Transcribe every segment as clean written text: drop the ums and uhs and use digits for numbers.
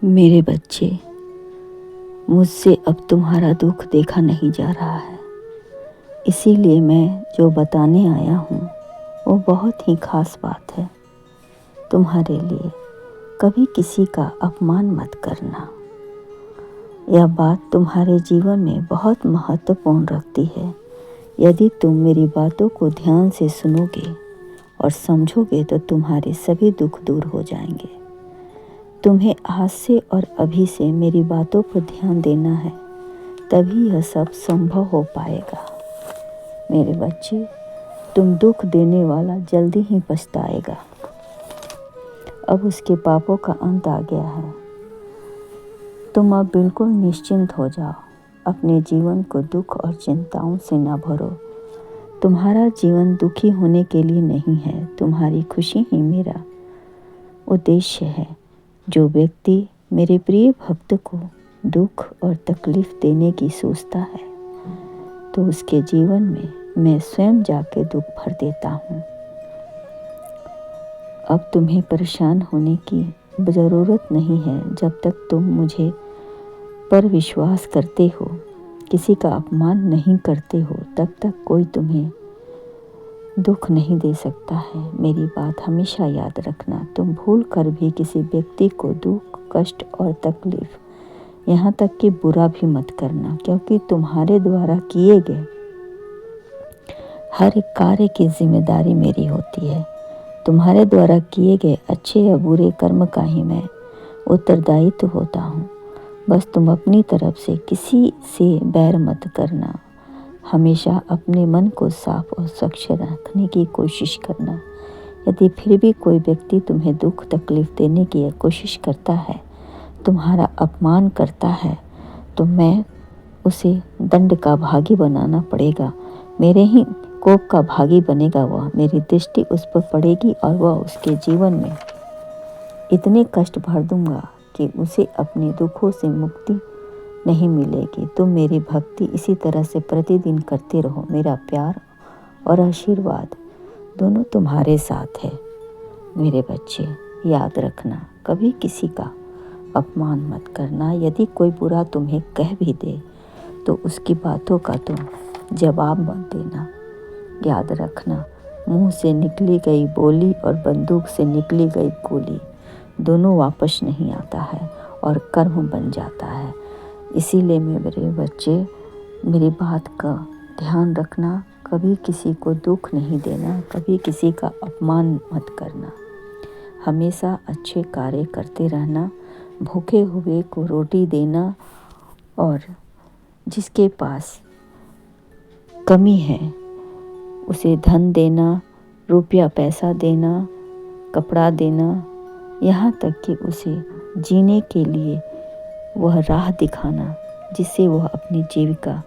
मेरे बच्चे, मुझसे अब तुम्हारा दुख देखा नहीं जा रहा है, इसीलिए मैं जो बताने आया हूँ वो बहुत ही खास बात है। तुम्हारे लिए कभी किसी का अपमान मत करना। यह बात तुम्हारे जीवन में बहुत महत्वपूर्ण रखती है। यदि तुम मेरी बातों को ध्यान से सुनोगे और समझोगे तो तुम्हारे सभी दुख दूर हो जाएंगे। तुम्हें आज से और अभी से मेरी बातों पर ध्यान देना है, तभी यह सब संभव हो पाएगा। मेरे बच्चे, तुम दुख देने वाला जल्दी ही पछताएगा। अब उसके पापों का अंत आ गया है। तुम अब बिल्कुल निश्चिंत हो जाओ। अपने जीवन को दुख और चिंताओं से न भरो। तुम्हारा जीवन दुखी होने के लिए नहीं है, तुम्हारी खुशी ही मेरा उद्देश्य है। जो व्यक्ति मेरे प्रिय भक्त को दुख और तकलीफ देने की सोचता है तो उसके जीवन में मैं स्वयं जाके दुख भर देता हूँ। अब तुम्हें परेशान होने की ज़रूरत नहीं है। जब तक तुम मुझे पर विश्वास करते हो, किसी का अपमान नहीं करते हो, तब तक कोई तुम्हें दुख नहीं दे सकता है। मेरी बात हमेशा याद रखना। तुम भूल कर भी किसी व्यक्ति को दुख, कष्ट और तकलीफ, यहाँ तक कि बुरा भी मत करना, क्योंकि तुम्हारे द्वारा किए गए हर एक कार्य की जिम्मेदारी मेरी होती है। तुम्हारे द्वारा किए गए अच्छे या बुरे कर्म का ही मैं उत्तरदायित्व होता हूँ। बस तुम अपनी तरफ से किसी से बैर मत करना। हमेशा अपने मन को साफ और स्वच्छ रखने की कोशिश करना। यदि फिर भी कोई व्यक्ति तुम्हें दुख तकलीफ देने की कोशिश करता है, तुम्हारा अपमान करता है, तो मैं उसे दंड का भागी बनाना पड़ेगा। मेरे ही कोप का भागी बनेगा वह। मेरी दृष्टि उस पर पड़ेगी और वह उसके जीवन में इतने कष्ट भर दूंगा कि उसे अपने दुखों से मुक्ति नहीं मिलेगी। तुम मेरी भक्ति इसी तरह से प्रतिदिन करते रहो। मेरा प्यार और आशीर्वाद दोनों तुम्हारे साथ है। मेरे बच्चे, याद रखना, कभी किसी का अपमान मत करना। यदि कोई बुरा तुम्हें कह भी दे तो उसकी बातों का तुम जवाब मत देना। याद रखना, मुंह से निकली गई बोली और बंदूक से निकली गई गोली दोनों वापस नहीं आता है और कर्म बन जाता है। इसीलिए मेरे बच्चे, मेरी बात का ध्यान रखना। कभी किसी को दुख नहीं देना, कभी किसी का अपमान मत करना। हमेशा अच्छे कार्य करते रहना। भूखे हुए को रोटी देना और जिसके पास कमी है उसे धन देना, रुपया पैसा देना, कपड़ा देना, यहाँ तक कि उसे जीने के लिए वह राह दिखाना जिससे वह अपनी जीविका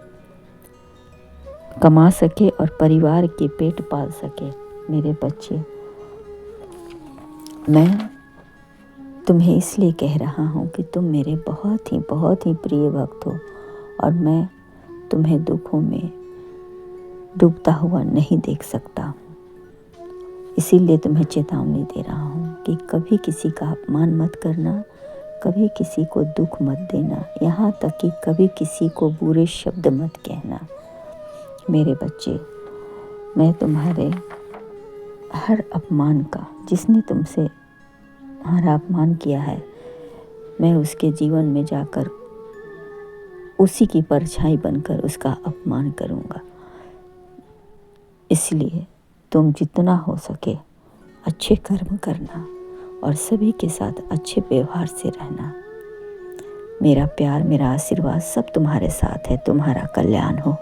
कमा सके और परिवार के पेट पाल सके। मेरे बच्चे, मैं तुम्हें इसलिए कह रहा हूँ कि तुम मेरे बहुत ही प्रिय भक्त हो और मैं तुम्हें दुखों में डूबता हुआ नहीं देख सकता हूँ। इसीलिए तुम्हें चेतावनी दे रहा हूँ कि कभी किसी का अपमान मत करना, कभी किसी को दुख मत देना, यहाँ तक कि कभी किसी को बुरे शब्द मत कहना। मेरे बच्चे, मैं तुम्हारे हर अपमान का, जिसने तुमसे हमारा अपमान किया है, मैं उसके जीवन में जाकर उसी की परछाई बनकर उसका अपमान करूँगा। इसलिए तुम जितना हो सके अच्छे कर्म करना और सभी के साथ अच्छे व्यवहार से रहना। मेरा प्यार, मेरा आशीर्वाद सब तुम्हारे साथ है। तुम्हारा कल्याण हो।